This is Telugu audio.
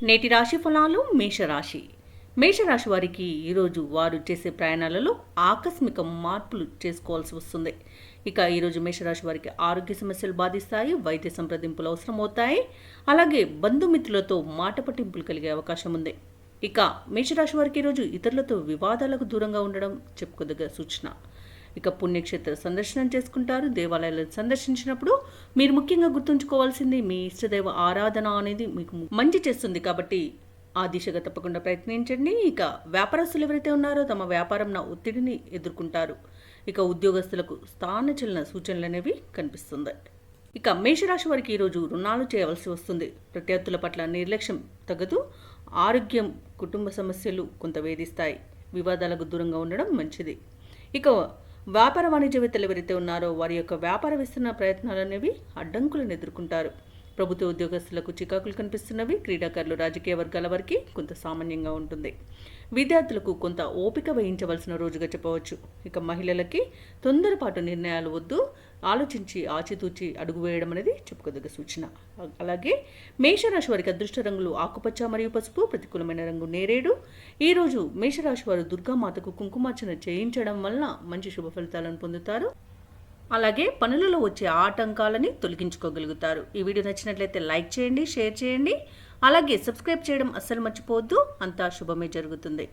నేటి రాశి ఫలాలు మేషరాశి వారికి ఈరోజు వారు చేసే ప్రయాణాలలో ఆకస్మిక మార్పులు చేసుకోవాల్సి వస్తుంది. ఇక ఈరోజు మేషరాశి వారికి ఆరోగ్య సమస్యలు బాధిస్తాయి, వైద్య సంప్రదింపులు అవసరమవుతాయి, అలాగే బంధుమిత్రులతో మాట పట్టింపులు కలిగే అవకాశం ఉంది. ఇక మేషరాశి వారికి ఈరోజు ఇతరులతో వివాదాలకు దూరంగా ఉండడం చెప్పుకోదగ్గ సూచన. ఇక పుణ్యక్షేత్ర సందర్శనం చేసుకుంటారు. దేవాలయాలను సందర్శించినప్పుడు మీరు ముఖ్యంగా గుర్తుంచుకోవాల్సింది మీ ఇష్టదైవ ఆరాధన అనేది మీకు మంచి చేస్తుంది కాబట్టి ఆ దిశగా తప్పకుండా ప్రయత్నించండి. ఇక వ్యాపారస్తులు ఎవరైతే ఉన్నారో తమ వ్యాపారంలో ఒత్తిడిని ఎదుర్కొంటారు. ఇక ఉద్యోగస్తులకు స్థానచలన సూచనలు అనేవి కనిపిస్తుంది. ఇక మేషరాశి వారికి ఈరోజు రుణాలు చేయవలసి వస్తుంది. ప్రత్యర్థుల పట్ల నిర్లక్ష్యం తగ్గదు. ఆరోగ్యం, కుటుంబ సమస్యలు కొంత వేధిస్తాయి. వివాదాలకు దూరంగా ఉండడం మంచిది. ఇక వ్యాపార వాణిజ్యవేత్తలు ఎవరైతే ఉన్నారో వారి యొక్క వ్యాపార విస్తరణ ప్రయత్నాలు అనేవి అడ్డంకులను ఎదుర్కొంటారు. ప్రభుత్వ ఉద్యోగస్తులకు చికాకులు కనిపిస్తున్నవి. క్రీడాకారులు, రాజకీయ వర్గాల వారికి కొంత సామాన్యంగా ఉంటుంది. విద్యార్థులకు కొంత ఓపిక వహించవలసిన రోజుగా చెప్పవచ్చు. ఇక మహిళలకి తొందరపాటు నిర్ణయాలు వద్దు, ఆలోచించి ఆచితూచి అడుగు వేయడం అనేది చెప్పుకోదగ్గ సూచన. అలాగే మేషరాశి వారికి అదృష్ట రంగులు ఆకుపచ్చ మరియు పసుపు, ప్రతికూలమైన రంగు నేరేడు. ఈరోజు మేషరాశి వారు దుర్గామాతకు కుంకుమార్చన చేయించడం వలన మంచి శుభ ఫలితాలను పొందుతారు. అలాగే పనులలో వచ్చే ఆటంకాలని తొలగించుకోగలుగుతారు. ఈ వీడియో నచ్చినట్లయితే లైక్ చేయండి, షేర్ చేయండి, అలాగే సబ్స్క్రైబ్ చేయడం అస్సలు మర్చిపోవద్దు. అంతా శుభమే జరుగుతుంది.